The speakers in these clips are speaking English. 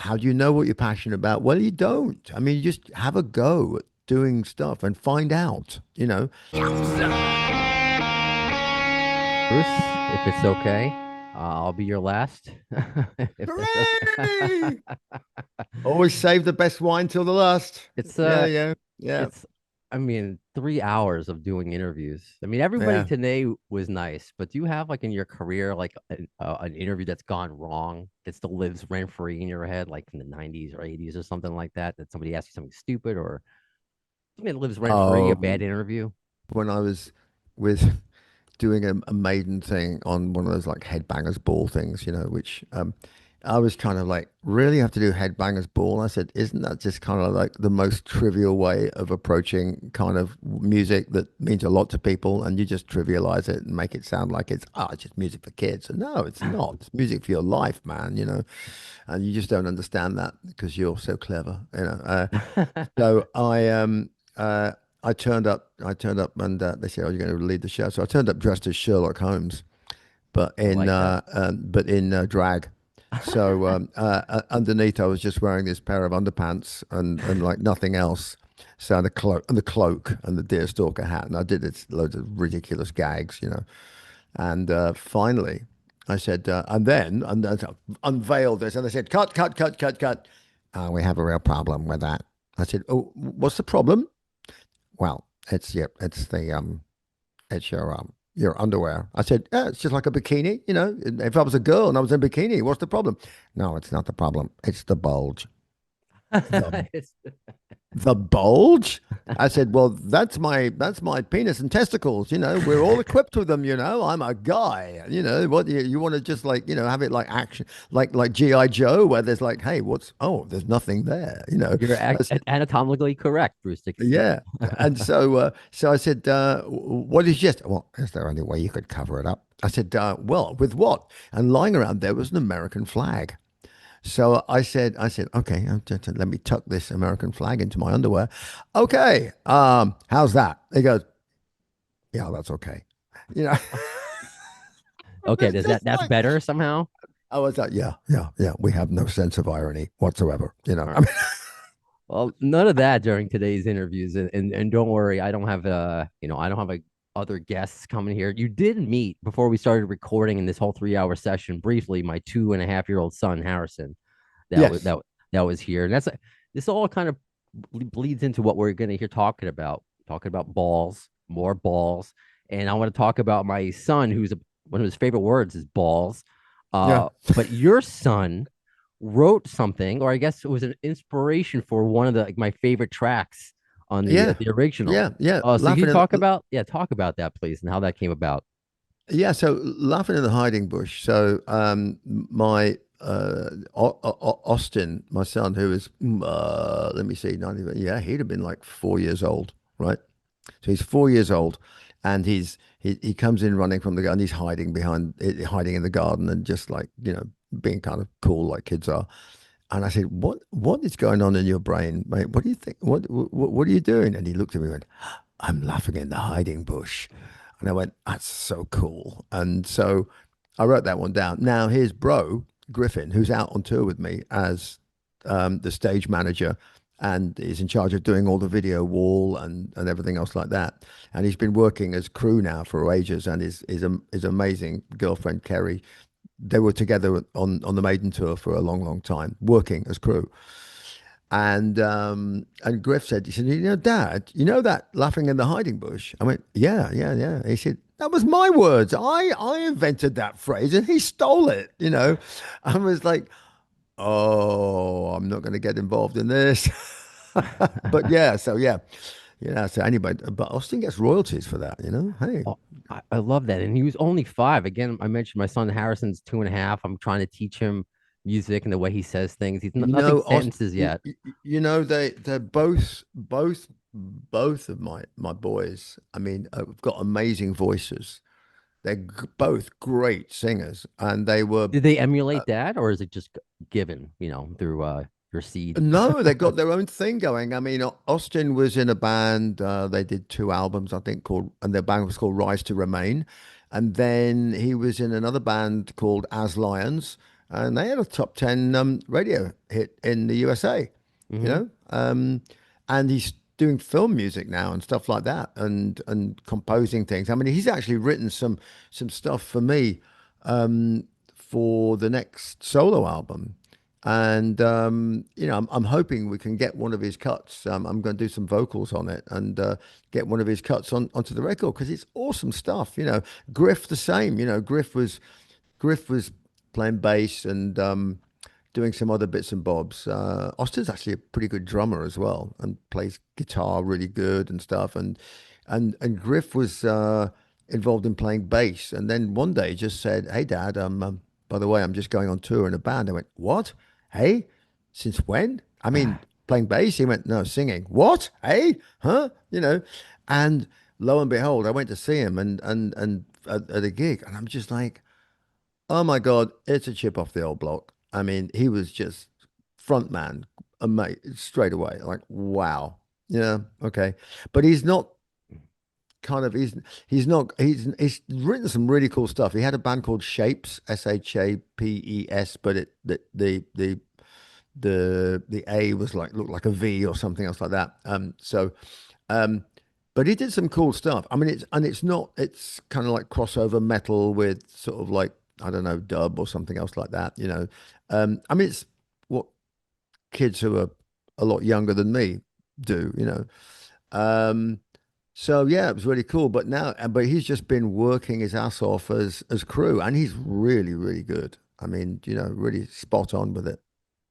how do you know what you're passionate about? Well, you don't. I mean, you just have a go at doing stuff and find out, you know. Bruce, if it's okay, I'll be your last. If that's okay. Hooray! Always save the best wine till the last. It's Yeah, yeah, yeah, it's I mean 3 hours of doing interviews. I mean everybody yeah. today was nice, but do you have like in your career like an interview that's gone wrong that still lives rent free in your head, like in the 90s or 80s or something like that? That somebody asked you something stupid or something that lives rent free, a bad Oh, interview? when I was with doing a maiden thing on one of those like headbangers ball things, you know, which I was kind of like, really have to do headbangers ball? I said, isn't that just kind of like the most trivial way of approaching kind of music that means a lot to people, and you just trivialize it and make it sound like it's just music for kids. And no, it's not. It's music for your life, man, you know, and you just don't understand that because you're so clever, you know. So I turned up. I turned up, and they said, "Oh, you're going to lead the show." So I turned up dressed as Sherlock Holmes, but I in like that. drag. So underneath, I was just wearing this pair of underpants and like nothing else. So the cloak and the deerstalker hat, and I did this loads of ridiculous gags, you know. And finally, I said, and I unveiled this, and they said, "Cut, cut, cut, cut, cut." We have a real problem with that. I said, "Oh, what's the problem?" Well, it's your underwear. I said, yeah, it's just like a bikini, you know. If I was a girl and I was in a bikini, what's the problem? No, it's not the problem. It's the bulge. The It's- the bulge? I said, well, that's my penis and testicles, you know. We're all equipped with them, you know. I'm a guy, you know. What you want to just like, you know, have it like action, like G.I. Joe, where there's like, hey, there's nothing there, you know. You're I said, anatomically correct, Bruce Dickinson. yeah. And so I said, what is just, well, is there any way you could cover it up? I said, well, with what? And lying around there was an American flag. So I said, okay, let me tuck this American flag into my underwear. Okay, how's that? He goes, yeah, that's okay. You know, Okay, it's does just that's like, better somehow? I was like, yeah, yeah, yeah. We have no sense of irony whatsoever. You know, All I right. mean, Well, none of that during today's interviews, and don't worry, I don't have I don't have other guests coming here. You did meet before we started recording in this whole 3 hour session briefly my 2.5 year old son Harrison that was yes, that was here, and that's this all kind of bleeds into what we're going to hear talking about balls, more balls, and I want to talk about my son who's one of his favorite words is balls. yeah, But your son wrote something, or I guess it was an inspiration for one of the like my favorite tracks on yeah, the original. yeah, yeah. So can you Laughing in, talk about that, please, and how that came about? yeah. So laughing in the hiding bush. So my Austin, my son, who is let me see, 90, yeah, he'd have been like 4 years old, right? So he's 4 years old, and he comes in running from the garden. He's hiding in the garden, and just like, you know, being kind of cool like kids are. And I said, "What is going on in your brain, mate? What do you think? What are you doing?" And he looked at me and went, "I'm laughing in the hiding bush." And I went, "That's so cool." And so I wrote that one down. Now here's Bro Griffin, who's out on tour with me as the stage manager, and is in charge of doing all the video wall and everything else like that. And he's been working as crew now for ages, and his amazing girlfriend Kerry, they were together on the Maiden tour for a long, long time, working as crew. And Griff said, he said, you know, Dad, you know that laughing in the hiding bush? I went, yeah, yeah, yeah. He said, that was my words. I invented that phrase, and he stole it. You know, I was like, oh, I'm not going to get involved in this. But yeah, so yeah, yeah. So anybody, but Austin gets royalties for that. You know, hey, Oh, I love that. And he was only 5. Again, I mentioned my son Harrison's 2.5. I'm trying to teach him music and the way he says things. He's you nothing know, sentences yet. you know, they're both of my boys. I mean, have got amazing voices. They're both great singers, and they were. Did they Uh, emulate that, or is it just given, through your seed? no, they got their own thing going. I mean, Austin was in a band. They did 2 albums, I think, and their band was called Rise to Remain. And then he was in another band called As Lions. and they had a top 10 radio hit in the USA, you Hmm. know. And he's doing film music now and stuff like that, and composing things. I mean, he's actually written some stuff for me for the next solo album. And I'm hoping we can get one of his cuts. I'm going to do some vocals on it and get one of his cuts onto the record because it's awesome stuff. Griff the same. Griff was playing bass and doing some other bits and bobs. Austin's actually a pretty good drummer as well and plays guitar really good and stuff. And Griff was involved in playing bass. And then one day just said, "Hey, Dad, by the way, I'm just going on tour in a band." I went, "What? Hey, since when?" I mean, playing bass. He went, "No, singing." "What? Hey, huh?" And lo and behold, I went to see him and at a gig, and I'm just like, oh my God, it's a chip off the old block. I mean, he was just front man, mate, straight away. Like, wow. Yeah, okay. But he's not kind of he's not he's written some really cool stuff. He had a band called Shapes, Shapes, but the A was like looked like a V or something else like that. Um, but he did some cool stuff. I mean, it's kind of like crossover metal with sort of like, I don't know, dub or something else like that. I mean, it's what kids who are a lot younger than me do. Um, so yeah, it was really cool. But he's just been working his ass off as crew, and he's really, really good. I mean, really spot on with it.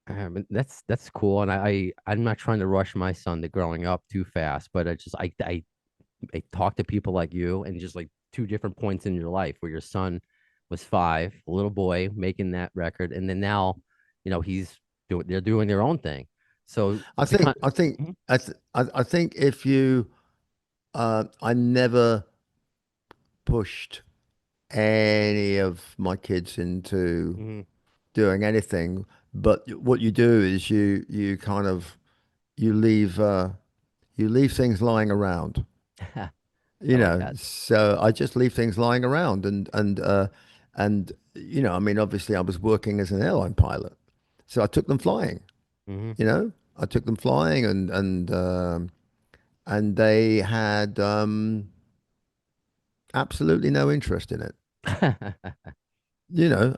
And that's cool, and I'm not trying to rush my son to growing up too fast, but I talk to people like you, and just like two different points in your life where your son was 5, a little boy making that record, and then now, they're doing their own thing. So I to think kind I think Mhm, I think if you I never pushed any of my kids into mhm. doing anything, but what you do is you kind of you leave you leave things lying around. I like that. So I just leave things lying around, and I mean, obviously I was working as an airline pilot, so I took them flying. Hmm. I took them flying, and they had absolutely no interest in it. I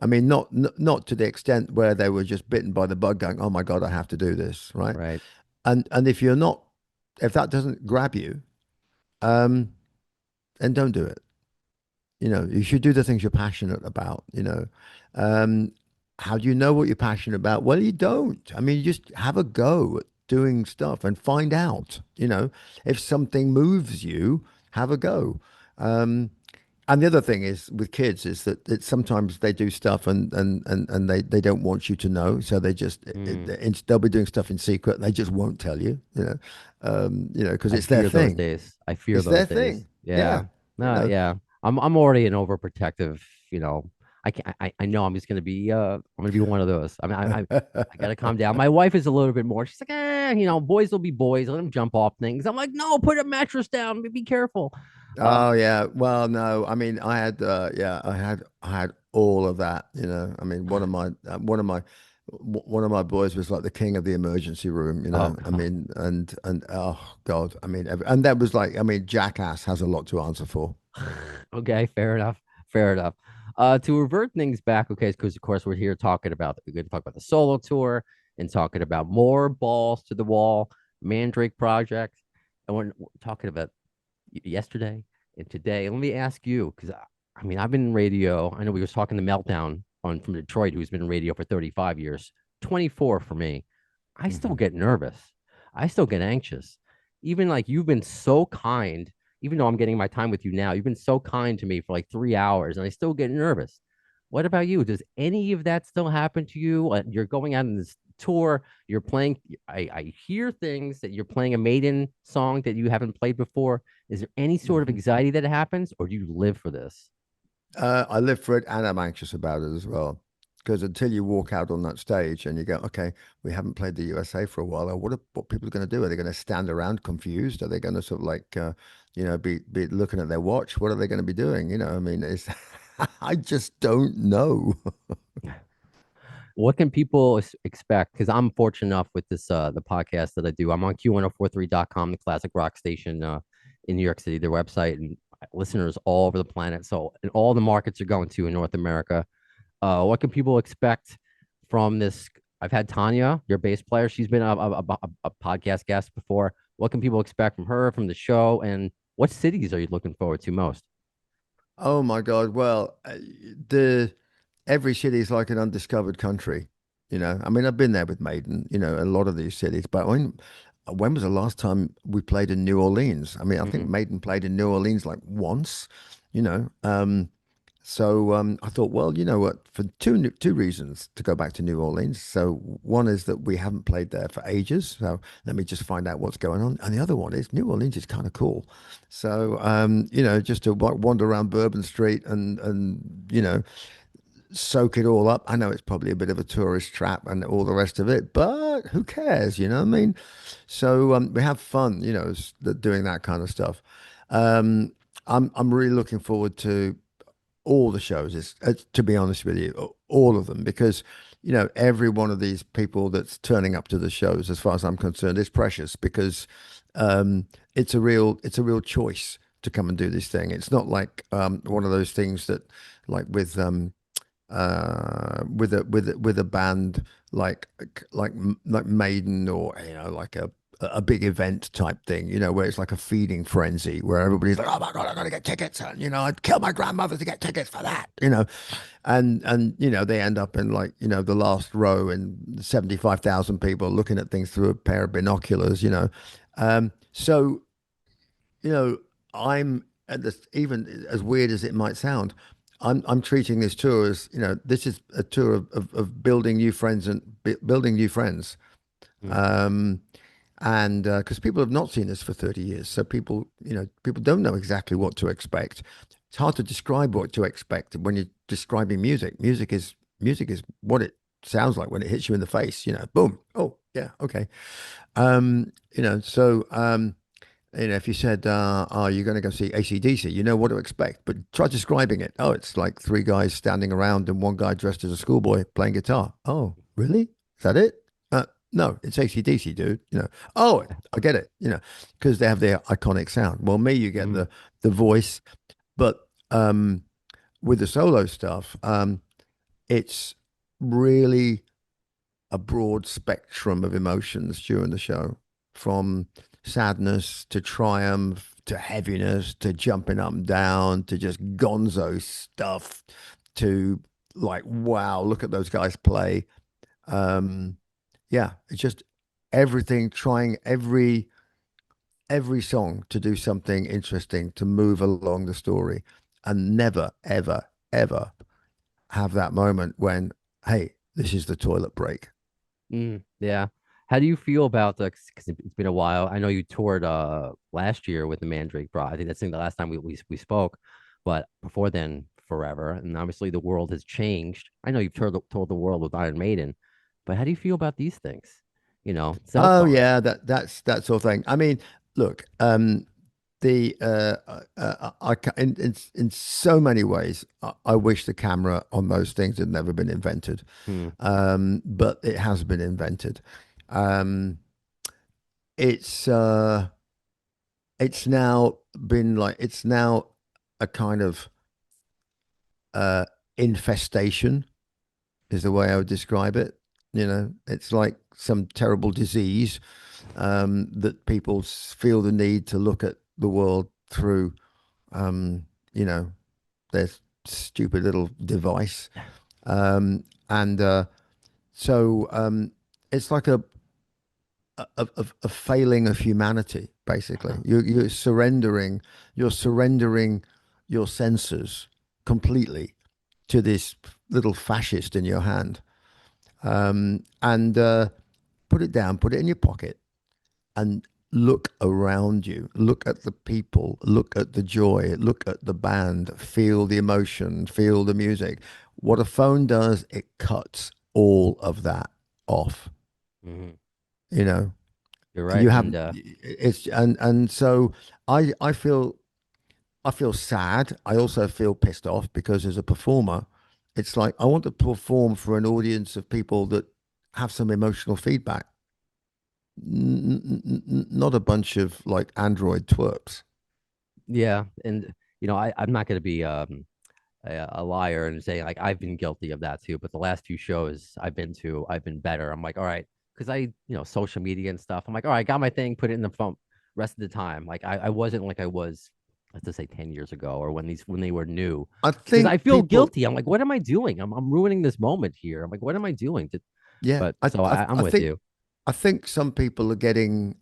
mean, not to the extent where they were just bitten by the bug, going, "Oh my God, I have to do this," right? Right. And if that doesn't grab you, um, then don't do it. You should do the things you're passionate about. Um, how do you know what you're passionate about? Well, you don't. I mean, you just have a go at doing stuff and find out. If something moves you, have a go. Um, And the other thing is with kids is that sometimes they do stuff and they don't want you to know. So they just, Mm. they'll be doing stuff in secret. And they just won't tell because I it's their fear those thing. days. I fear It's their those days. thing. Yeah. Yeah. You No, know, yeah. I'm already an overprotective, you know. I know I'm just I'm gonna be one of those. I mean, I gotta calm down. My wife is a little bit more. She's like, boys will be boys. Let them jump off things. I'm like, no, put a mattress down. Be careful. Oh yeah. Well, no. I mean, I had all of that. I mean, one of my boys was like the king of the emergency room. Oh, I mean, and oh God. I mean, and that was like, I mean, Jackass has a lot to answer for. okay, fair enough. Fair enough. To revert things back, okay, because of course we're going to talk about the solo tour and talking about more balls to the wall, Mandrake project, and we're talking about yesterday and today. Let me ask you, because I mean, I've been in radio. I know we was talking to Meltdown on from Detroit, who's been in radio for 35 years, 24 for me. I still Mhm. get nervous. I still get anxious. Even like you've been so kind, even though I'm getting my time with you now, you've been so kind to me for like 3 hours and I still get nervous. What about you? Does any of that still happen to you? You're going out on this tour, you're playing. I hear things that you're playing a Maiden song that you haven't played before. Is there any sort of Mhm. anxiety that happens, or do you live for this? I live for it, and I'm anxious about it as well. Because until you walk out on that stage and you go, okay, we haven't played the USA for a while. What people are going to do? Are they going to stand around confused? Are they going to sort of like, be looking at their watch? What are they going to be doing? I mean, I just don't know. what can people expect? Because I'm fortunate enough with this the podcast that I do. I'm on Q1043.com, the classic rock station in New York City, their website, and listeners all over the planet. So, in all the markets you're going to in North America, what can people expect from this? I've had Tanya, your bass player. She's been a podcast guest before. What can people expect from her, from the show, and what cities are you looking forward to most? Oh my God. Well, the every city is like an undiscovered country. I mean, I've been there with Maiden, a lot of these cities, but when was the last time we played in New Orleans? I mean, I think Mm, Maiden played in New Orleans like once, you know. So I thought, well, you know what, for two reasons to go back to New Orleans. So one is that we haven't played there for ages, so let me just find out what's going on. And the other one is New Orleans is kind of cool. So just to wander around Bourbon Street and soak it all up. I know it's probably a bit of a tourist trap and all the rest of it, but who cares? You know what I mean? So we have fun, doing that kind of stuff. Um, I'm really looking forward to all the shows. To be honest with you, all of them, because every one of these people that's turning up to the shows, as far as I'm concerned, is precious because um, it's a real choice to come and do this thing. It's not like one of those things that like with a band like like Maiden, or like a big event type thing, where it's like a feeding frenzy where everybody's like, oh my God, I gotta get tickets, and I'd kill my grandmother to get tickets for that, and they end up in like the last row and 75,000 people looking at things through a pair of binoculars, so you know, I'm at this, even as weird as it might sound, I'm treating this tour as, this is a tour of building new friends and building new friends. mm, Um, and because people have not seen us for 30 years, so people don't know exactly what to expect. It's hard to describe what to expect when you're describing music. Music is what it sounds like when it hits you in the face. Boom. Oh yeah, okay. If you said, "Are you going to go see AC/DC?" You know what to expect, but try describing it. Oh, it's like three guys standing around and one guy dressed as a schoolboy playing guitar. Oh, really? Is that it? No, it's AC/DC, dude. Oh, I get it. Because they have their iconic sound. Well, me, you get mm, the voice, but with the solo stuff, it's really a broad spectrum of emotions during the show, from sadness to triumph to heaviness to jumping up and down to just gonzo stuff to like, wow, look at those guys play. Um, yeah, it's just everything, trying every song to do something interesting to move along the story, and never, ever, ever have that moment when, hey, this is the toilet break. yeah. How do you feel about the? Because it's been a while. I know you toured last year with the Mandrake Bra. I think that's the last time we spoke, but before then, forever. And obviously, the world has changed. I know you've toured the world with Iron Maiden, but how do you feel about these things? Self Oh talk. yeah, that's that sort of thing. I mean, look, the in so many ways, I wish the camera on those things had never been invented, Hmm. but it has been invented. Um, it's now a kind of uh infestation is the way I would describe it. It's like some terrible disease that people feel the need to look at the world through, um, you know, their stupid little device. And so it's like a failing of humanity, basically. You're surrendering your senses completely to this little fascist in your hand. And put it down, put it in your pocket, and look around you. Look at the people, look at the joy, look at the band, feel the emotion, feel the music. What a phone does, it cuts all of that off. Hmm. You know, You're you right. have And it's and so I feel sad. I also feel pissed off because as a performer, It's like I want to perform for an audience of people that have some emotional feedback, not a bunch of like Android twerps. Yeah, and I'm not going to be a liar and say like I've been guilty of that too. But the last few shows I've been to, I've been better. I'm like, all right, because social media and stuff. I'm like, all right, I got my thing, put it in the phone. Rest of the time, like I wasn't like I was, let's just say 10 years ago, or when they were new, I because I think feel people, guilty. I'm like, what am I doing? I'm ruining this moment here. I'm like, what am I doing? yeah, But so I'm I with think you. I think some people are getting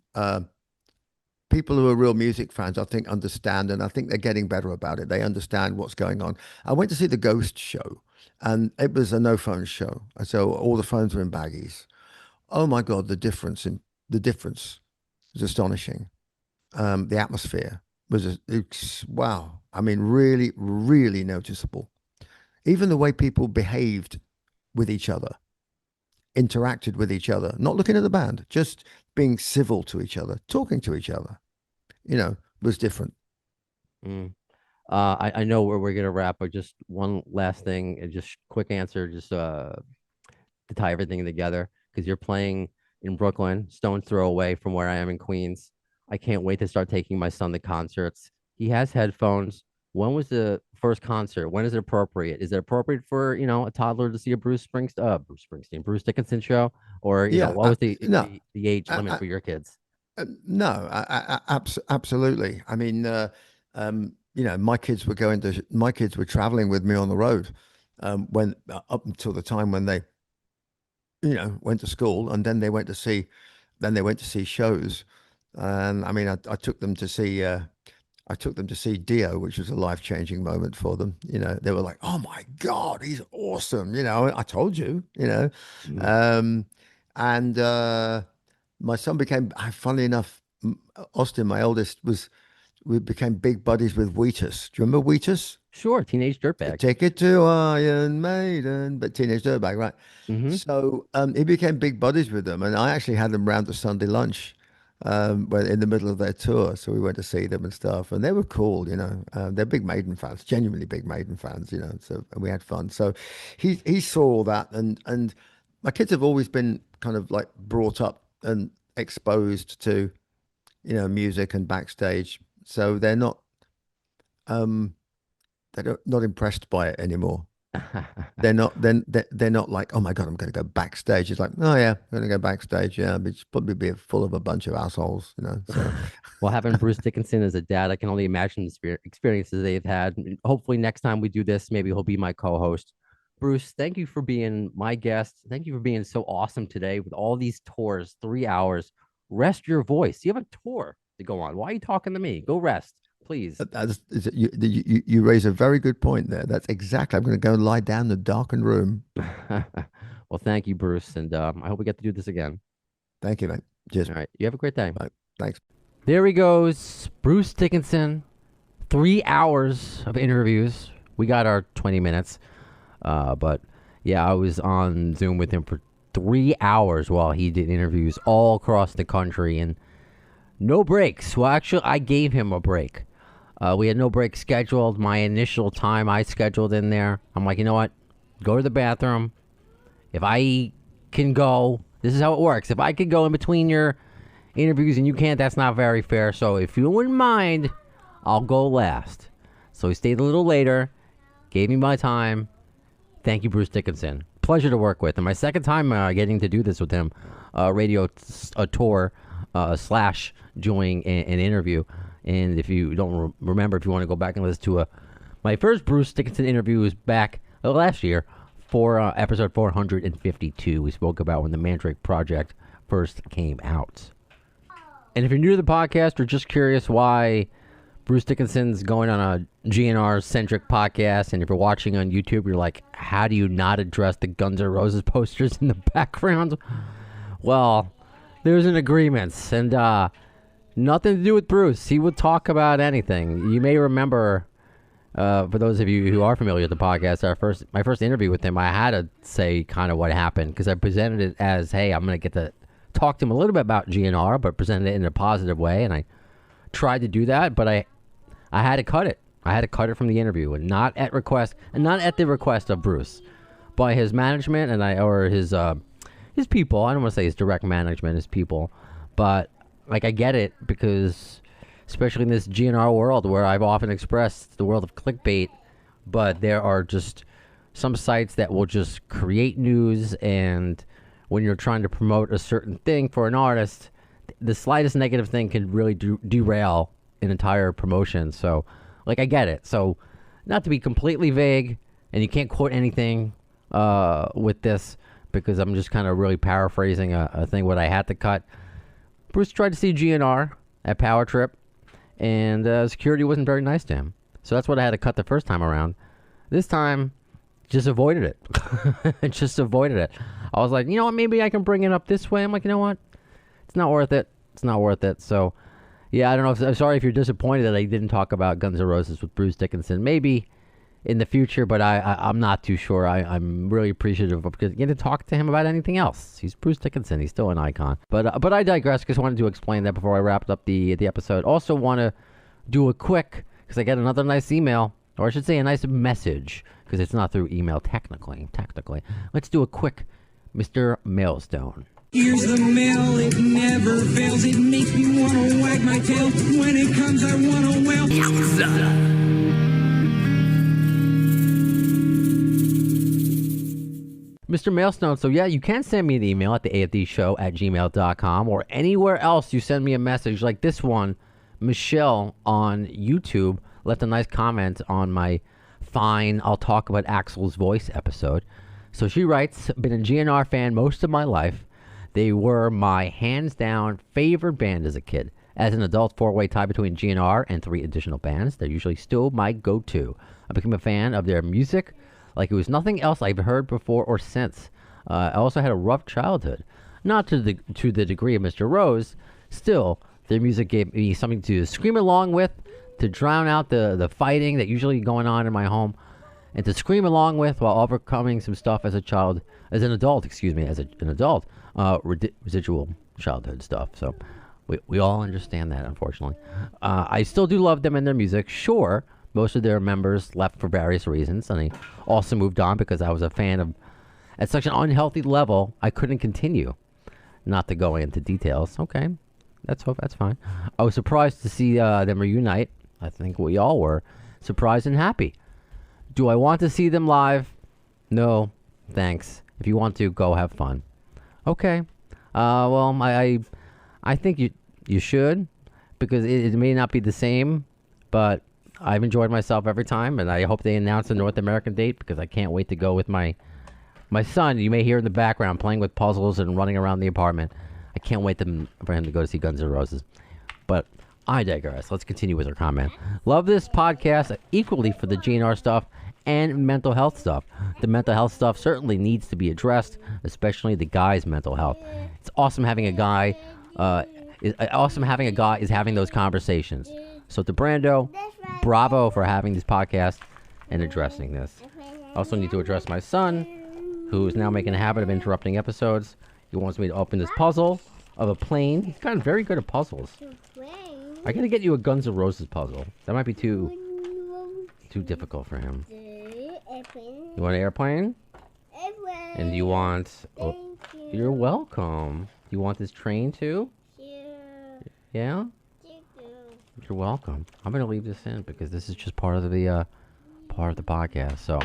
people who are real music fans, I think, understand, and I think they're getting better about it. They understand what's going on. I went to see the Ghost show, and it was a no phone show, so all the phones were in baggies. Oh my God, the difference was astonishing. The atmosphere was it's wow. I mean, really, really noticeable. Even the way people behaved with each other, interacted with each other, not looking at the band, just being civil to each other, talking to each other, was different. Mm. I know where we're gonna wrap, but just one last thing, and just quick answer, just to tie everything together, because you're playing in Brooklyn, stone's throw away from where I am in Queens. I can't wait to start taking my son to concerts. He has headphones. When was the first concert? When is it appropriate? Is it appropriate for, a toddler to see a Bruce Dickinson show? Or, Yeah, what was the no, the, the age limit I, for your kids? no, absolutely. I mean, my kids were traveling with me on the road when up until the time when they, went to school, and then they went to see shows, and I mean, I took them to see Dio, which was a life-changing moment for them. They were like, "Oh my God, he's awesome!" I told you, Mm. um, and my son became, funnily enough, Austin, my eldest, we became big buddies with Wheatus. Do you remember Wheatus? Sure, teenage A dirtbag. ticket to Iron Maiden, but Teenage Dirtbag, right? Mm-hmm. So he became big buddies with them, and I actually had them round to Sunday lunch when in the middle of their tour. So we went to see them and stuff, and they were cool. They're big Maiden fans, genuinely big Maiden fans. So and we had fun. So he saw all that, and my kids have always been kind of like brought up and exposed to music and backstage, so um they're not impressed by it anymore. They're not like, oh my God, I'm going to go backstage. It's like, oh yeah, I'm going to go backstage. Yeah, but it's probably be full of a bunch of assholes. So Well, having Bruce Dickinson as a dad, I can only imagine the experiences they've had. And hopefully, next time we do this, maybe he'll be my co-host. Bruce, thank you for being my guest. Thank you for being so awesome today with all these tours, 3 hours. Rest your voice. You have a tour to go on. Why are you talking to me? Go rest, please. you raise a very good point there. That's exactly. I'm going to go lie down in the darkened room. Well, thank you, Bruce, and I hope we get to do this again. Thank you, mate. Cheers. All right, you have a great day. Bye. Thanks. There he goes, Bruce Dickinson. 3 hours of interviews. We got our 20 minutes. But yeah, I was on Zoom with him for 3 hours while he did interviews all across the country and no breaks. Well, actually, I gave him a break. We had no break scheduled. My initial time I scheduled in there. I'm like, you know what? Go to the bathroom. If I can go, this is how it works. If I could go in between your interviews and you can't, that's not very fair. So if you wouldn't mind, I'll go last. So he stayed a little later, gave me my time. Thank you, Bruce Dickinson. Pleasure to work with. And my second time getting to do this with him, tour slash doing an interview. And if you don't remember, if you want to go back and listen to my first Bruce Dickinson interview was back last year for episode 452. We spoke about when the Mandrake Project first came out. And if you're new to the podcast or just curious why Bruce Dickinson's going on a GNR-centric podcast, and if you're watching on YouTube, you're like, how do you not address the Guns N' Roses posters in the background? Well, there's an agreement, and nothing to do with Bruce. He would talk about anything. You may remember, for those of you who are familiar with the podcast, my first interview with him, I had to say kind of what happened, because I presented it as, hey, I'm going to get to talk to him a little bit about GNR, but presented it in a positive way, and I tried to do that, but I had to cut it. I had to cut it from the interview, and not at the request of Bruce, by his management or his people. I don't want to say his direct management, his people, but like I get it, because especially in this GNR world where I've often expressed the world of clickbait, but there are just some sites that will just create news, and when you're trying to promote a certain thing for an artist, the slightest negative thing can really derail an entire promotion. So, like, I get it. So, not to be completely vague, and you can't quote anything with this, because I'm just kind of really paraphrasing a thing what I had to cut. Bruce tried to see GNR at Power Trip, and security wasn't very nice to him. So that's what I had to cut the first time around. This time, just avoided it. Just avoided it. I was like, you know what, maybe I can bring it up this way. I'm like, you know what? It's not worth it. It's not worth it. So, yeah, I don't know. I'm sorry if you're disappointed that I didn't talk about Guns N' Roses with Bruce Dickinson. Maybe in the future, but I'm not too sure. I'm really appreciative of getting to talk to him about anything else. He's Bruce Dickinson. He's still an icon. But I digress, because I wanted to explain that before I wrapped up the episode. Also want to do a quick, because I got another nice email, or I should say a nice message, because it's not through email technically. Let's do a quick Mr. Mailstone. Here's the mail, it never fails. It makes me want to wag my tail. When it comes, I want to wail. Mr. Mailstone, so yeah, you can send me an email at theafdshow@gmail.com, or anywhere else you send me a message like this one. Michelle on YouTube left a nice comment on my Fine, I'll Talk About Axl's Voice episode. So she writes, been a GNR fan most of my life. They were my hands-down favorite band as a kid. As an adult, four-way tie between GNR and 3 additional bands. They're usually still my go-to. I became a fan of their music like it was nothing else I've heard before or since. I also had a rough childhood. Not to the degree of Mr. Rose. Still, their music gave me something to scream along with, to drown out the fighting that usually going on in my home, and to scream along with while overcoming some stuff as an adult, residual childhood stuff. So we all understand that, unfortunately. I still do love them and their music. Sure, most of their members left for various reasons, and they also moved on because I was a fan of, at such an unhealthy level, I couldn't continue. Not to go into details. Okay, that's fine. I was surprised to see them reunite. I think we all were surprised and happy. Do I want to see them live? No, thanks. If you want to, go have fun. Okay. Well, I think you should, because it may not be the same, but I've enjoyed myself every time, and I hope they announce a North American date, because I can't wait to go with my son. You may hear in the background playing with puzzles and running around the apartment. I can't wait for him to go to see Guns N' Roses. But I digress. Let's continue with our comment. Love this podcast equally for the GNR stuff and mental health stuff. The mental health stuff certainly needs to be addressed, especially the guy's mental health. It's awesome having a guy. Is having those conversations. So to Brando, bravo for having this podcast and addressing this. I also need to address my son, who is now making a habit of interrupting episodes. He wants me to open this puzzle of a plane. He's gotten very good at puzzles. I gotta get you a Guns N' Roses puzzle. That might be too difficult for him. You want an airplane? And do you want... you're welcome. You want this train too? Yeah? You're welcome. I'm gonna leave this in because this is just part of the podcast. So,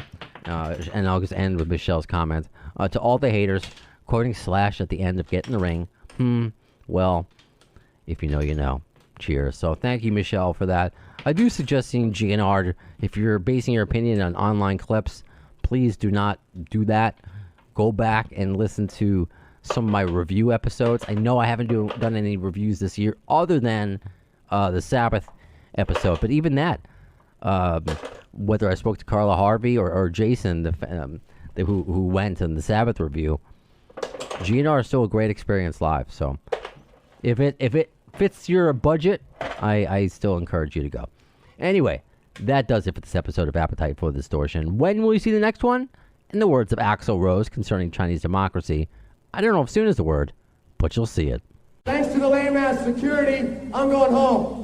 and I'll just end with Michelle's comment. To all the haters, quoting Slash at the end of Get in the Ring. Well, if you know, you know. Cheers. So thank you, Michelle, for that. I do suggest seeing GNR. If you're basing your opinion on online clips, please do not do that. Go back and listen to some of my review episodes. I know I haven't done any reviews this year other than the Sabbath episode, but even that, whether I spoke to Carla Harvey or Jason, who went on the Sabbath review, GNR is still a great experience live. So if it fits your budget, I still encourage you to go. Anyway, that does it for this episode of Appetite for Distortion. When will you see the next one? In the words of Axl Rose concerning Chinese democracy, I don't know if soon is the word, but you'll see it. Thanks to the lame ass security, I'm going home.